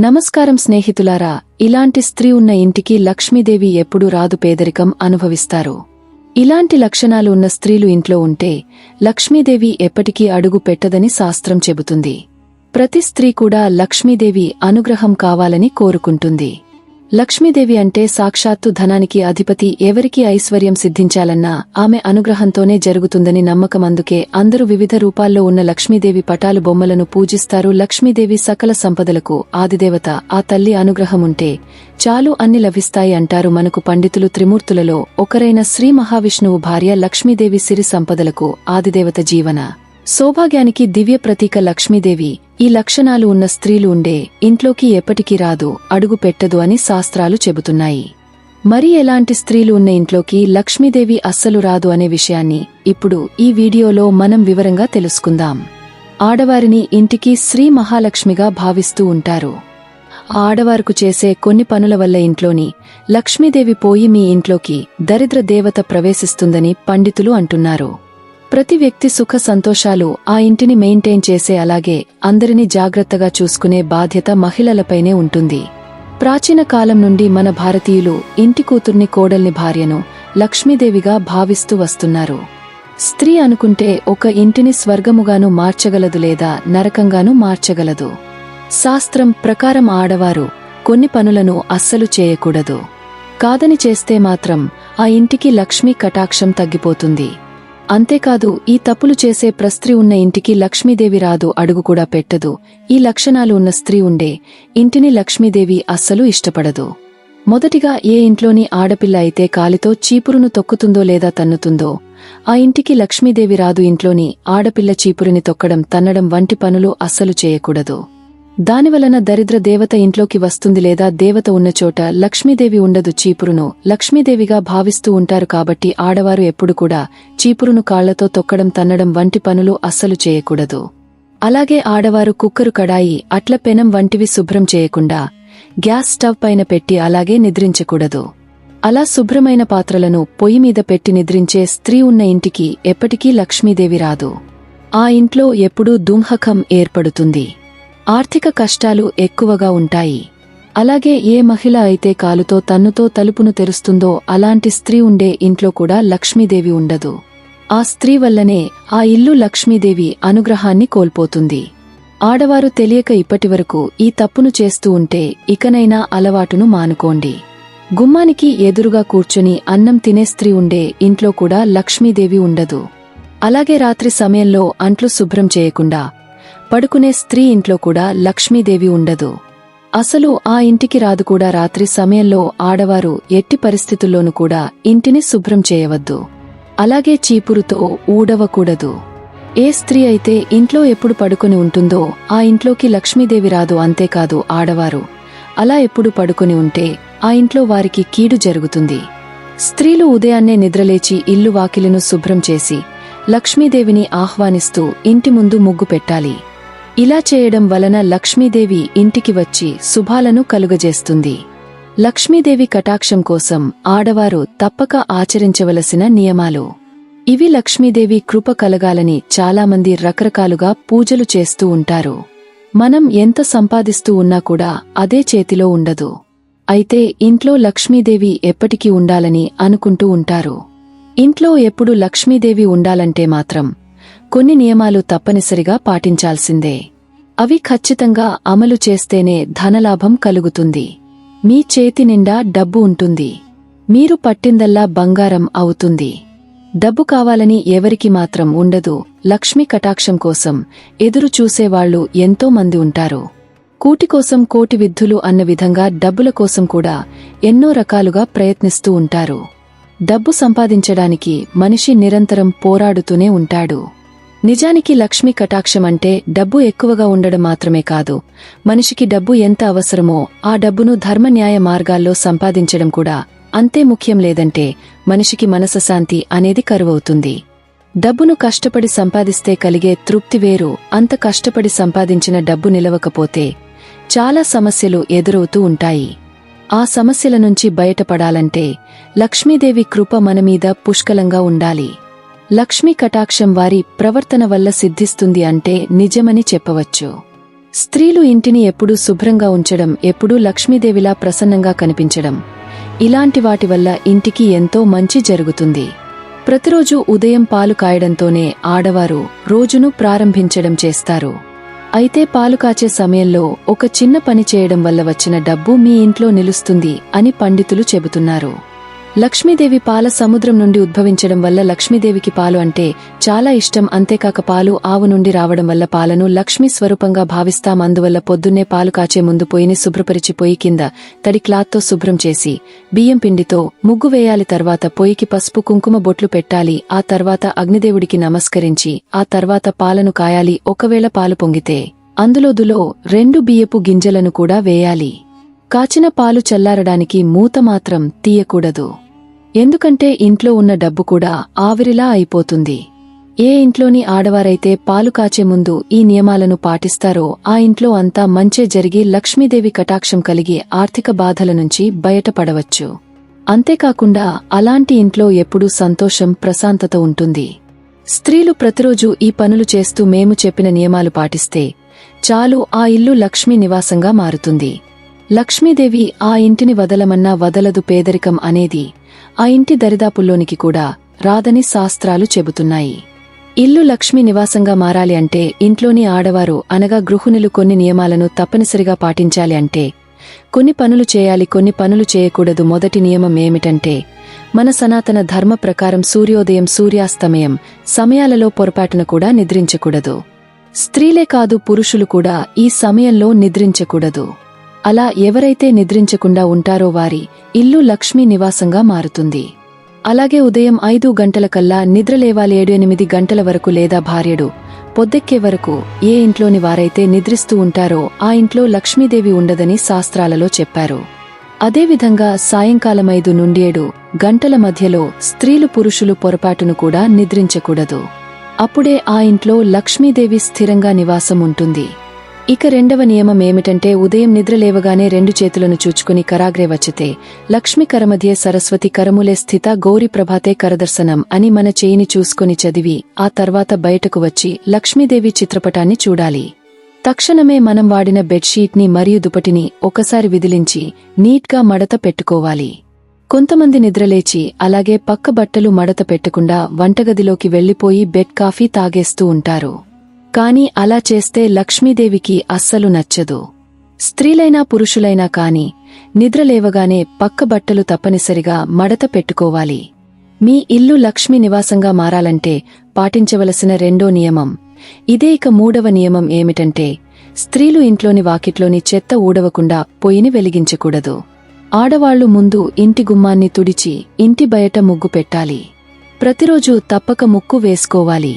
నమస్కారం స్నేహితులారా, ఇలాంటి స్త్రీ ఉన్న ఇంటికి లక్ష్మీదేవి ఎప్పుడూ రాదు, పేదరికం అనుభవిస్తారు. ఇలాంటి లక్షణాలు ఉన్న స్త్రీలు ఇంట్లో ఉంటే లక్ష్మీదేవి ఎప్పటికీ అడుగు పెట్టదని శాస్త్రం చెబుతుంది. ప్రతి స్త్రీ కూడా లక్ష్మీదేవి అనుగ్రహం కావాలని కోరుకుంటుంది. లక్ష్మీదేవి అంటే సాక్షాత్తు ధనానికి అధిపతి. ఎవరికి ఐశ్వర్యం సిద్ధించాలన్నా ఆమె అనుగ్రహంతోనే జరుగుతుందని నమ్మకం. అందుకే అందరూ వివిధ రూపాల్లో ఉన్న లక్ష్మీదేవి పటాలు, బొమ్మలను పూజిస్తారు. లక్ష్మీదేవి సకల సంపదలకు ఆదిదేవత. ఆ తల్లి అనుగ్రహముంటే చాలు అన్ని లభిస్తాయి అంటారు మనకు పండితులు. త్రిమూర్తులలో ఒకరైన శ్రీ మహావిష్ణువు భార్య లక్ష్మీదేవి. సిరి సంపదలకు ఆదిదేవత, జీవన సౌభాగ్యానికి దివ్య ప్రతీక లక్ష్మీదేవి. ఈ లక్షణాలు ఉన్న స్త్రీలు ఉండే ఇంట్లోకి ఎప్పటికీ రాదు, అడుగు పెట్టదు అని శాస్త్రాలు చెబుతున్నాయి. మరి ఎలాంటి స్త్రీలు ఉన్న ఇంట్లోకి లక్ష్మీదేవి అస్సలు రాదు అనే విషయాన్ని ఇప్పుడు ఈ వీడియోలో మనం వివరంగా తెలుసుకుందాం. ఆడవారిని ఇంటికి శ్రీ మహాలక్ష్మిగా భావిస్తూ ఉంటారు. ఆడవారుకు చేసే కొన్ని పనుల వల్ల ఇంట్లోని లక్ష్మీదేవి పోయి మీ ఇంట్లోకి దరిద్ర దేవత ప్రవేశిస్తుందని పండితులు అంటున్నారు. ప్రతి వ్యక్తి సుఖ సంతోషాలు ఆ ఇంటిని మెయింటైన్ చేసే, అలాగే అందరినీ జాగ్రత్తగా చూసుకునే బాధ్యత మహిళలపైనే ఉంటుంది. ప్రాచీన కాలం నుండి మన భారతీయులు ఇంటి కూతుర్ని, కోడల్ని, భార్యను లక్ష్మీదేవిగా భావిస్తూ వస్తున్నారు. స్త్రీ అనుకుంటే ఒక ఇంటిని స్వర్గముగాను మార్చగలదు, లేదా నరకంగాను మార్చగలదు. శాస్త్రం ప్రకారం ఆడవారు కొన్ని పనులను అస్సలు చేయకూడదు. కాదని చేస్తే మాత్రం ఆ ఇంటికి లక్ష్మీ కటాక్షం తగ్గిపోతుంది. అంతేకాదు, ఈ తప్పులు చేసే ప్రస్త్రీ ఉన్న ఇంటికి లక్ష్మీదేవి రాదు, అడుగు కూడా పెట్టదు. ఈ లక్షణాలు ఉన్న స్త్రీ ఉండే ఇంటిని లక్ష్మీదేవి అస్సలు ఇష్టపడదు. మొదటిగా, ఏ ఇంట్లోని ఆడపిల్ల అయితే కాలితో చీపురును తొక్కుతుందో లేదా తన్నుతుందో ఆ ఇంటికి లక్ష్మీదేవి రాదు. ఇంట్లోని ఆడపిల్ల చీపురుని తొక్కడం, తన్నడం వంటి పనులు అస్సలు చేయకూడదు. దానివలన దరిద్ర దేవత ఇంట్లోకి వస్తుంది, లేదా దేవత ఉన్నచోట లక్ష్మీదేవి ఉండదు. చీపురును లక్ష్మీదేవిగా భావిస్తూ ఉంటారు కాబట్టి ఆడవారు ఎప్పుడు కూడా చీపురును కాళ్లతో తొక్కడం, తన్నడం వంటి పనులు అస్సలు చేయకూడదు. అలాగే ఆడవారు కుక్కరు, కడాయి, అట్ల పెనం వంటివి శుభ్రం చేయకుండా గ్యాస్ స్టవ్ పైన పెట్టి అలాగే నిద్రించకూడదు. అలా శుభ్రమైన పాత్రలను పొయ్యి మీద పెట్టి నిద్రించే స్త్రీ ఉన్న ఇంటికి ఎప్పటికీ లక్ష్మీదేవి రాదు. ఆ ఇంట్లో ఎప్పుడూ దుంహకం ఏర్పడుతుంది. ఆర్థిక కష్టాలు ఎక్కువగా ఉంటాయి. అలాగే ఏ మహిళ అయితే కాలుతో, తన్నుతో తలుపును తెరుస్తుందో అలాంటి స్త్రీ ఉండే ఇంట్లో కూడా లక్ష్మీదేవి ఉండదు. ఆ స్త్రీ వల్లనే ఆ ఇల్లు లక్ష్మీదేవి అనుగ్రహాన్ని కోల్పోతుంది. ఆడవారు తెలియక ఇప్పటివరకు ఈ తప్పును చేస్తూ ఉంటే ఇకనైనా అలవాటును మానుకోండి. గుమ్మానికి ఎదురుగా కూర్చుని అన్నం తినే స్త్రీ ఉండే ఇంట్లో కూడా లక్ష్మీదేవి ఉండదు. అలాగే రాత్రి సమయంలో అంట్లు శుభ్రం చేయకుండా పడుకునే స్త్రీ ఇంట్లో కూడా లక్ష్మీదేవి ఉండదు. అసలు ఆ ఇంటికి రాదు కూడా. రాత్రి సమయంలో ఆడవారు ఎట్టి పరిస్థితుల్లోనూ కూడా ఇంటిని శుభ్రం చేయవద్దు. అలాగే చీపురుతో ఊడవకూడదు. ఏ స్త్రీ అయితే ఇంట్లో ఎప్పుడు పడుకొని ఉంటుందో ఆ ఇంట్లోకి లక్ష్మీదేవి రాదు. అంతేకాదు, ఆడవారు అలా ఎప్పుడు పడుకొని ఉంటే ఆ ఇంట్లో వారికి కీడు జరుగుతుంది. స్త్రీలు ఉదయాన్నే నిద్రలేచి ఇల్లు వాకిలిను శుభ్రం చేసి లక్ష్మీదేవిని ఆహ్వానిస్తూ ఇంటి ముందు ముగ్గు పెట్టాలి. ఇలా చేయడం వలన లక్ష్మీదేవి ఇంటికి వచ్చి శుభాలను కలుగజేస్తుంది. లక్ష్మీదేవి కటాక్షం కోసం ఆడవారు తప్పక ఆచరించవలసిన నియమాలు ఇవి. లక్ష్మీదేవి కృప కలగాలని చాలామంది రకరకాలుగా పూజలు చేస్తూ ఉంటారు. మనం ఎంత సంపాదిస్తూ ఉన్నా కూడా అదే చేతిలో ఉండదు. అయితే ఇంట్లో లక్ష్మీదేవి ఎప్పటికీ ఉండాలని అనుకుంటూ ఉంటారు. ఇంట్లో ఎప్పుడు లక్ష్మీదేవి ఉండాలంటే మాత్రం కొన్ని నియమాలు తప్పనిసరిగా పాటించాల్సిందే. అవి ఖచ్చితంగా అమలు చేస్తేనే ధనలాభం కలుగుతుంది. మీ చేతి నిండా డబ్బు ఉంటుంది. మీరు పట్టిందల్లా బంగారం అవుతుంది. డబ్బు కావాలని ఎవరికి మాత్రం ఉండదు. లక్ష్మీ కటాక్షం కోసం ఎదురు చూసేవాళ్లు ఎంతో మంది ఉంటారు. కూటికోసం కోటి విద్ధులు అన్న విధంగా డబ్బుల కోసం కూడా ఎన్నో రకాలుగా ప్రయత్నిస్తూ ఉంటారు. డబ్బు సంపాదించడానికి మనిషి నిరంతరం పోరాడుతూనే ఉంటాడు. నిజానికి లక్ష్మీ కటాక్షం అంటే డబ్బు ఎక్కువగా ఉండడం మాత్రమే కాదు, మనిషికి డబ్బు ఎంత అవసరమో ఆ డబ్బును ధర్మ న్యాయ మార్గాల్లో సంపాదించడం కూడా అంతే ముఖ్యం. లేదంటే మనిషికి మనశ్శాంతి అనేది కరువవుతుంది. డబ్బును కష్టపడి సంపాదిస్తే కలిగే తృప్తి వేరు. అంత కష్టపడి సంపాదించిన డబ్బు నిలవకపోతే చాలా సమస్యలు ఎదురవుతూ ఉంటాయి. ఆ సమస్యల నుంచి బయటపడాలంటే లక్ష్మీదేవి కృప మనమీద పుష్కలంగా ఉండాలి. లక్ష్మీ కటాక్షం వారి ప్రవర్తన వల్ల సిద్ధిస్తుంది అంటే నిజమని చెప్పవచ్చు. స్త్రీలు ఇంటిని ఎప్పుడూ శుభ్రంగా ఉంచడం, ఎప్పుడూ లక్ష్మీదేవిలా ప్రసన్నంగా కనిపించడం, ఇలాంటి వాటి వల్ల ఇంటికి ఎంతో మంచి జరుగుతుంది. ప్రతిరోజు ఉదయం పాలు కాయడంతోనే ఆడవారు రోజును ప్రారంభించడం చేస్తారు. అయితే పాలు కాచే సమయంలో ఒక చిన్న పని చేయడం వల్ల వచ్చిన డబ్బు మీ ఇంట్లో నిలుస్తుంది అని పండితులు చెబుతున్నారు. లక్ష్మీదేవి పాల సముద్రం నుండి ఉద్భవించడం వల్ల లక్ష్మీదేవికి పాలు అంటే చాలా ఇష్టం. అంతేకాక పాలు ఆవు నుండి రావడం వల్ల పాలను లక్ష్మీ స్వరూపంగా భావిస్తాం. అందువల్ల పొద్దున్నే పాలు కాచే ముందు పొయ్యిని శుభ్రపరిచి పొయ్యి కింద తడి క్లాత్తో శుభ్రం చేసి బియ్యం పిండితో ముగ్గు వేయాలి. తర్వాత పొయ్యికి పసుపు కుంకుమ బొట్లు పెట్టాలి. ఆ తర్వాత అగ్నిదేవుడికి నమస్కరించి ఆ తర్వాత పాలను కాయాలి. ఒకవేళ పాలు పొంగితే అందులోదులో 2 బియ్యపు గింజలను కూడా వేయాలి. కాచిన పాలు చల్లారడానికి మూత మాత్రం తీయకూడదు. ఎందుకంటే ఇంట్లో ఉన్న డబ్బు కూడా ఆవిరిలా అయిపోతుంది. ఏ ఇంట్లోని ఆడవారైతే పాలు కాచే ముందు ఈ నియమాలను పాటిస్తారో ఆ ఇంట్లో అంతా మంచే జరిగి లక్ష్మీదేవి కటాక్షం కలిగి ఆర్థిక బాధల నుంచి బయటపడవచ్చు. అంతేకాకుండా అలాంటి ఇంట్లో ఎప్పుడూ సంతోషం, ప్రశాంతత ఉంటుంది. స్త్రీలు ప్రతిరోజు ఈ పనులు చేస్తూ మేము చెప్పిన నియమాలు పాటిస్తే చాలు, ఆ ఇల్లు లక్ష్మీ నివాసంగా మారుతుంది. లక్ష్మీదేవి ఆ ఇంటిని వదలమన్నా వదలదు. పేదరికం అనేది ఆ ఇంటి దరిదాపుల్లోనికి కూడా రాదని శాస్త్రాలు చెబుతున్నాయి. ఇల్లు లక్ష్మీ నివాసంగా మారాలి అంటే ఇంట్లోని ఆడవారు అనగా గృహిణులు కొన్ని నియమాలను తప్పనిసరిగా పాటించాలి. అంటే కొన్ని పనులు చేయాలి, కొన్ని పనులు చేయకూడదు. మొదటి నియమం ఏమిటంటే మన సనాతన ధర్మ ప్రకారం సూర్యోదయం, సూర్యాస్తమయం సమయాలలో పొరపాటున కూడా నిద్రించకూడదు. స్త్రీలే కాదు, పురుషులు కూడా ఈ సమయంలో నిద్రించకూడదు. అలా ఎవరైతే నిద్రించకుండా ఉంటారో వారి ఇల్లు లక్ష్మీ నివాసంగా మారుతుంది. అలాగే ఉదయం 5 గంటలకల్లా నిద్రలేవాలి. 7-8 గంటల వరకు లేదా భార్యడు పొద్దెక్కే వరకు ఏ ఇంట్లోని వారైతే నిద్రిస్తూ ఉంటారో ఆ ఇంట్లో లక్ష్మీదేవి ఉండదని శాస్త్రాలలో చెప్పారు. అదేవిధంగా సాయంకాలం 5 నుండి 7 గంటల మధ్యలో స్త్రీలు, పురుషులు పొరపాటును కూడా నిద్రించకూడదు. అప్పుడే ఆ ఇంట్లో లక్ష్మీదేవి స్థిరంగా నివాసం ఉంటుంది. ఇక రెండవ నియమం ఏమిటంటే ఉదయం నిద్రలేవగానే 2 చేతులను చూచుకుని కరాగ్రే వచ్చతే లక్ష్మి కరమధ్యే సరస్వతి కరములే స్థిత గౌరీ ప్రభాతే కరదర్శనం అని మన చేయిని చూసుకుని చదివి ఆ తర్వాత బయటకు వచ్చి లక్ష్మీదేవి చిత్రపటాన్ని చూడాలి. తక్షణమే మనం వాడిన బెడ్షీట్ని మరియు దుపటిని ఒకసారి విదిలించి నీట్గా మడత పెట్టుకోవాలి. కొంతమంది నిద్రలేచి అలాగే పక్క బట్టలు మడత పెట్టకుండా వంటగదిలోకి వెళ్లిపోయి బెడ్ కాఫీ తాగేస్తూ ఉంటారు. కాని అలా చేస్తే లక్ష్మీదేవికి అస్సలు నచ్చదు. స్త్రీలైనా పురుషులైనా కాని నిద్రలేవగానే పక్క బట్టలు తప్పనిసరిగా మడత పెట్టుకోవాలి. మీ ఇల్లు లక్ష్మీ నివాసంగా మారాలంటే పాటించవలసిన రెండో నియమం ఇదే. ఇక మూడవ నియమం ఏమిటంటే స్త్రీలు ఇంట్లోని వాకిట్లోని చెత్త ఊడవకుండా పొయ్యిని వెలిగించకూడదు. ఆడవాళ్లు ముందు ఇంటి గుమ్మాన్ని తుడిచి ఇంటి బయట ముగ్గు పెట్టాలి. ప్రతిరోజు తప్పక ముగ్గు వేసుకోవాలి.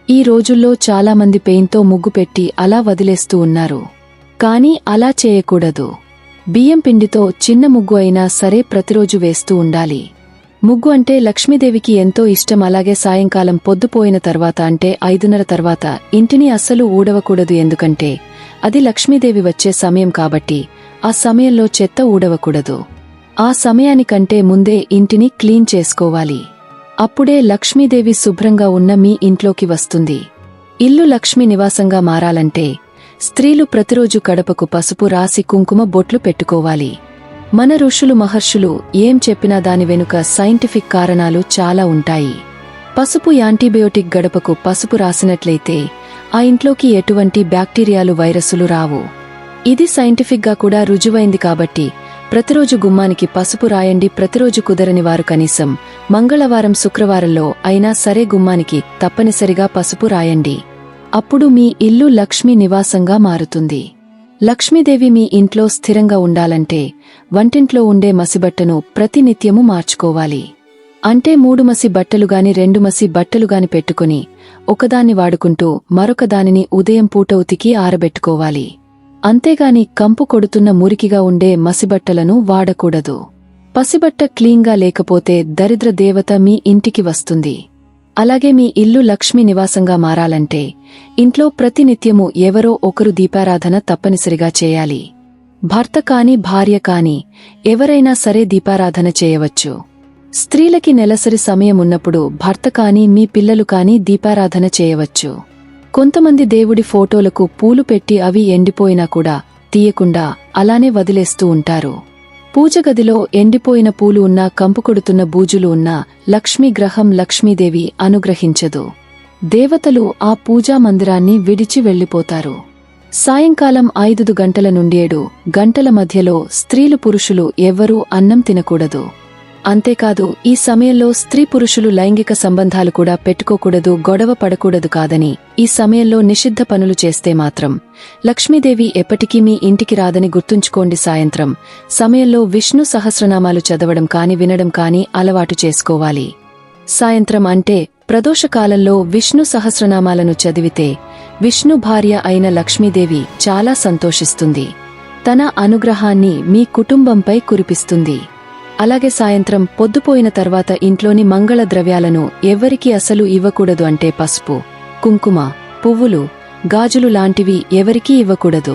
ఈ రోజుల్లో చాలామంది పెయింట్తో ముగ్గు పెట్టి అలా వదిలేస్తూ ఉన్నారు. కానీ అలా చేయకూడదు. బియ్యం పిండితో చిన్న ముగ్గు అయినా సరే ప్రతిరోజు వేస్తూ ఉండాలి. ముగ్గు అంటే లక్ష్మీదేవికి ఎంతో ఇష్టం. అలాగే సాయంకాలం పొద్దుపోయిన తర్వాత అంటే 5:30 తర్వాత ఇంటిని అస్సలు ఊడవకూడదు. ఎందుకంటే అది లక్ష్మీదేవి వచ్చే సమయం కాబట్టి ఆ సమయంలో చెత్త ఊడవకూడదు. ఆ సమయానికంటే ముందే ఇంటిని క్లీన్ చేసుకోవాలి. అప్పుడే లక్ష్మీదేవి శుభ్రంగా ఉన్న మీ ఇంట్లోకి వస్తుంది. ఇల్లు లక్ష్మీ నివాసంగా మారాలంటే స్త్రీలు ప్రతిరోజు కడపకు పసుపు రాసి కుంకుమ బొట్లు పెట్టుకోవాలి. మన ఋషులు, మహర్షులు ఏం చెప్పినా దాని వెనుక సైంటిఫిక్ కారణాలు చాలా ఉంటాయి. పసుపు యాంటీబయోటిక్. గడపకు పసుపు రాసినట్లయితే ఆ ఇంట్లోకి ఎటువంటి బ్యాక్టీరియాలు, వైరస్సులు రావు. ఇది సైంటిఫిక్గా కూడా రుజువైంది. కాబట్టి ప్రతిరోజు గుమ్మానికి పసుపు రాయండి. ప్రతిరోజు కుదరని వారు కనీసం మంగళవారం, శుక్రవారంలో అయినా సరే గుమ్మానికి తప్పనిసరిగా పసుపు రాయండి. అప్పుడు మీ ఇల్లు లక్ష్మీ నివాసంగా మారుతుంది. లక్ష్మీదేవి మీ ఇంట్లో స్థిరంగా ఉండాలంటే వంటింట్లో ఉండే మసిబట్టను ప్రతినిత్యము మార్చుకోవాలి. అంటే 3 మసి బట్టలుగాని 2 మసి బట్టలుగాని పెట్టుకుని ఒకదాన్ని వాడుకుంటూ మరొక దానిని ఉదయం పూట ఉతికి ఆరబెట్టుకోవాలి. అంతేగాని కంపు కొడుతున్న మురికిగా ఉండే మసిబట్టలను వాడకూడదు. పసిబట్ట క్లీన్గా లేకపోతే దరిద్ర దేవత మీ ఇంటికి వస్తుంది. అలాగే మీ ఇల్లు లక్ష్మీ నివాసంగా మారాలంటే ఇంట్లో ప్రతినిత్యము ఎవరో ఒకరు దీపారాధన తప్పనిసరిగా చేయాలి. భర్త కాని, భార్య కాని ఎవరైనా సరే దీపారాధన చేయవచ్చు. స్త్రీలకి నెలసరి సమయమున్నప్పుడు భర్త కాని, మీ పిల్లలు కాని దీపారాధన చేయవచ్చు. కొంతమంది దేవుడి ఫోటోలకు పూలు పెట్టి అవి ఎండిపోయినా కూడా తీయకుండా అలానే వదిలేస్తూ ఉంటారు. పూజగదిలో ఎండిపోయిన పూలు ఉన్నా, కంపుకొడుతున్న బూజులు ఉన్నా లక్ష్మీ గ్రహం లక్ష్మీదేవి అనుగ్రహించదు. దేవతలు ఆ పూజా మందిరాన్ని విడిచి వెళ్లిపోతారు. సాయంకాలం 5 గంటల నుండి 7 గంటల మధ్యలో స్త్రీలు పురుషులు ఎవ్వరూ అన్నం తినకూడదు. అంతేకాదు ఈ సమయంలో స్త్రీ పురుషులు లైంగిక సంబంధాలు కూడా పెట్టుకోకూడదు, గొడవ పడకూడదు కాదని, ఈ సమయంలో నిషిద్ధ పనులు చేస్తే మాత్రం లక్ష్మీదేవి ఎప్పటికీ మీ ఇంటికి రాదని గుర్తుంచుకోండి. సాయంత్రం సమయంలో విష్ణు సహస్రనామాలు చదవడం కాని వినడం కాని అలవాటు చేసుకోవాలి. సాయంత్రం అంటే ప్రదోషకాలంలో విష్ణు సహస్రనామాలను చదివితే విష్ణు భార్య అయిన లక్ష్మీదేవి చాలా సంతోషిస్తుంది. తన అనుగ్రహాన్ని మీ కుటుంబంపై కురిపిస్తుంది. అలాగే సాయంత్రం పొద్దుపోయిన తర్వాత ఇంట్లోని మంగళ ద్రవ్యాలను ఎవ్వరికీ అసలు ఇవ్వకూడదు. అంటే పసుపు, కుంకుమ, పువ్వులు, గాజులు లాంటివి ఎవరికీ ఇవ్వకూడదు.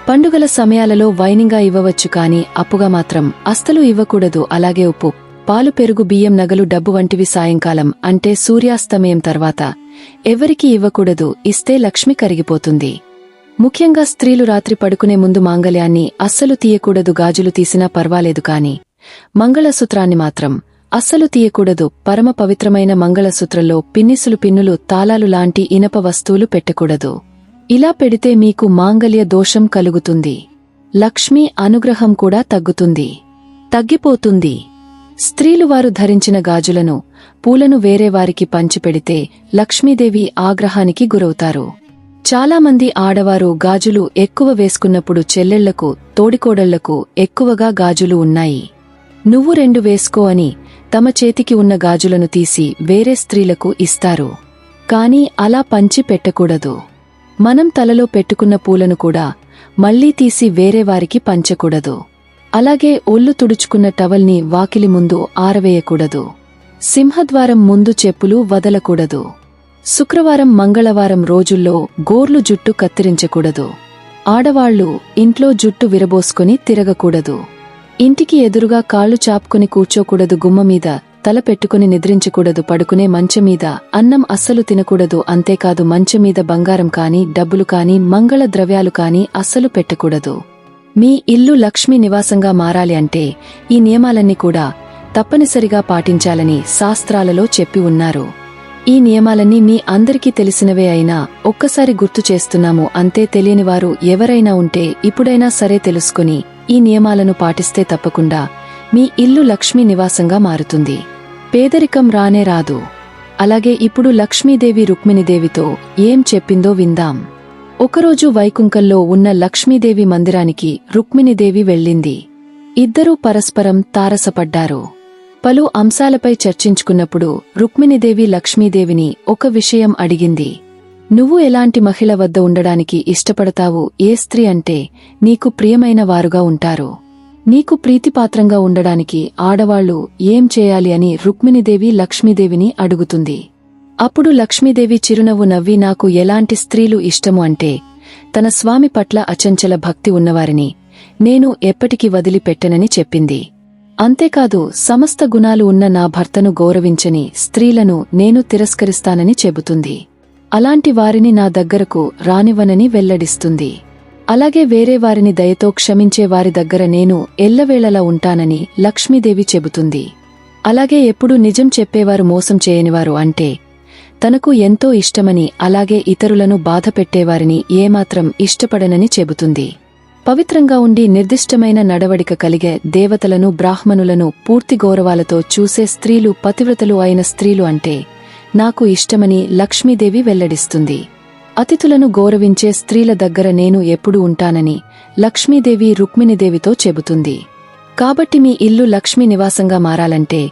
పండుగల సమయాలలో వైనింగా ఇవ్వవచ్చు కాని అప్పుగా మాత్రం అస్సలు ఇవ్వకూడదు. అలాగే ఉప్పు, పాలు, పెరుగు, బియ్యం, నగలు, డబ్బు వంటివి సాయంకాలం అంటే సూర్యాస్తమయం తర్వాత ఎవరికీ ఇవ్వకూడదు. ఇస్తే లక్ష్మి కరిగిపోతుంది. ముఖ్యంగా స్త్రీలు రాత్రి పడుకునే ముందు మాంగళ్యాన్ని అస్సలు తీయకూడదు. గాజులు తీసినా పర్వాలేదు కాని మంగళసూత్రాన్ని మాత్రం అస్సలు తీయకూడదు. పరమ పవిత్రమైన మంగళసూత్రంలో పిన్నిసులు, పిన్నులు, తాళాలు లాంటి ఇనప వస్తువులు పెట్టకూడదు. ఇలా పెడితే మీకు మాంగళ్య దోషం కలుగుతుంది. లక్ష్మీ అనుగ్రహం కూడా తగ్గిపోతుంది. స్త్రీలు వారు ధరించిన గాజులను, పూలను వేరేవారికి పంచిపెడితే లక్ష్మీదేవి ఆగ్రహానికి గురవుతారు. చాలామంది ఆడవారు గాజులు ఎక్కువ వేసుకున్నప్పుడు చెల్లెళ్లకు, తోడికోడళ్లకు ఎక్కువగా గాజులు ఉన్నాయి, నువ్వు 2 వేసుకో అని తమ చేతికి ఉన్న గాజులను తీసి వేరే స్త్రీలకు ఇస్తారు. కాని అలా పంచి పెట్టకూడదు. మనం తలలో పెట్టుకున్న పూలను కూడా మళ్లీ తీసి వేరేవారికి పంచకూడదు. అలాగే ఒళ్ళు తుడుచుకున్న టవల్ని వాకిలి ముందు ఆరవేయకూడదు. సింహద్వారం ముందు చెప్పులు వదలకూడదు. శుక్రవారం, మంగళవారం రోజుల్లో గోర్లు జుట్టు కత్తిరించకూడదు. ఆడవాళ్లు ఇంట్లో జుట్టు విరబోసుకుని తిరగకూడదు. ఇంటికి ఎదురుగా కాళ్లు చాపుకుని కూర్చోకూడదు. గుమ్మమీద తల పెట్టుకుని నిద్రించకూడదు. పడుకునే మంచమీద అన్నం అస్సలు తినకూడదు. అంతేకాదు మంచమీద బంగారం కాని, డబ్బులు కాని, మంగళ ద్రవ్యాలు కాని అస్సలు పెట్టకూడదు. మీ ఇల్లు లక్ష్మీ నివాసంగా మారాలి అంటే ఈ నియమాలన్నీ కూడా తప్పనిసరిగా పాటించాలని శాస్త్రాలలో చెప్పి ఉన్నారు. ఈ నియమాలన్నీ మీ అందరికీ తెలిసినవే అయినా ఒక్కసారి గుర్తు చేస్తున్నాము అంతే. తెలియనివారు ఎవరైనా ఉంటే ఇప్పుడైనా సరే తెలుసుకుని ఈ నియమాలను పాటిస్తే తప్పకుండా మీ ఇల్లు లక్ష్మీ నివాసంగా మారుతుంది. పేదరికం రానే రాదు. అలాగే ఇప్పుడు లక్ష్మీదేవి రుక్మిణీదేవితో ఏం చెప్పిందో విందాం. ఒకరోజు వైకుంఠంలో ఉన్న లక్ష్మీదేవి మందిరానికి రుక్మిణీదేవి వెళ్ళింది. ఇద్దరూ పరస్పరం తారసపడ్డారు. పలు అంశాలపై చర్చించుకున్నప్పుడు రుక్మిణీదేవి లక్ష్మీదేవిని ఒక విషయం అడిగింది. నువ్వు ఎలాంటి మహిళ వద్ద ఉండడానికి ఇష్టపడతావు? ఏ స్త్రీ అంటే నీకు ప్రియమైన వారుగా ఉంటారు? నీకు ప్రీతిపాత్రంగా ఉండడానికి ఆడవాళ్లు ఏం చేయాలి అని రుక్మిణీదేవి లక్ష్మీదేవిని అడుగుతుంది. అప్పుడు లక్ష్మీదేవి చిరునవ్వు నవ్వి నాకు ఎలాంటి స్త్రీలు ఇష్టము అంటే తన స్వామి పట్ల అచంచల భక్తి ఉన్నవారిని నేను ఎప్పటికీ వదిలిపెట్టనని చెప్పింది. అంతేకాదు సమస్త గుణాలు ఉన్న నా భర్తను గౌరవించని స్త్రీలను నేను తిరస్కరిస్తానని చెబుతుంది. అలాంటి వారిని నా దగ్గరకు రానివ్వనని వెల్లడిస్తుంది. అలాగే వేరే వారిని దయతో క్షమించే వారి దగ్గర నేను ఎల్లవేళలా ఉంటానని లక్ష్మీదేవి చెబుతుంది. అలాగే ఎప్పుడూ నిజం చెప్పేవారు, మోసం చేయనివారు అంటే తనకు ఎంతో ఇష్టమని, అలాగే ఇతరులను బాధపెట్టేవారిని ఏమాత్రం ఇష్టపడనని చెబుతుంది. పవిత్రంగా ఉండి నిర్దిష్టమైన నడవడిక కలిగే దేవతలను, బ్రాహ్మణులను పూర్తి గౌరవాలతో చూసే స్త్రీలు, పతివ్రతలు అయిన స్త్రీలు అంటే నాకు ఇష్టమని లక్ష్మీదేవి వెల్లడిస్తుంది. అతిథులను గౌరవించే స్త్రీల దగ్గర నేను ఎప్పుడూ ఉంటానని లక్ష్మీదేవి రుక్మిణీదేవితో చెబుతుంది. కాబట్టి మీ ఇల్లు లక్ష్మీ నివాసంగా మారాలంటే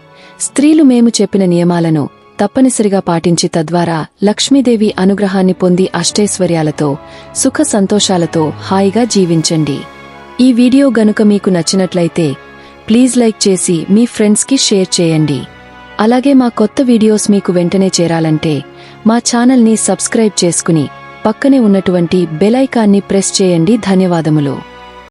స్త్రీలు మేము చెప్పిన నియమాలను తప్పనిసరిగా పాటించి తద్వారా లక్ష్మీదేవి అనుగ్రహాన్ని పొంది అష్టైశ్వర్యాలతో, సుఖ సంతోషాలతో హాయిగా జీవించండి. ఈ వీడియో గనుక మీకు నచ్చినట్లయితే ప్లీజ్ లైక్ చేసి మీ ఫ్రెండ్స్కి షేర్ చేయండి. అలాగే మా కొత్త వీడియోస్ మీకు వెంటనే చేరాలంటే మా ఛానల్ని సబ్స్క్రైబ్ చేసుకుని పక్కనే ఉన్నటువంటి బెల్ ఐకాన్ని ప్రెస్ చేయండి. ధన్యవాదములు.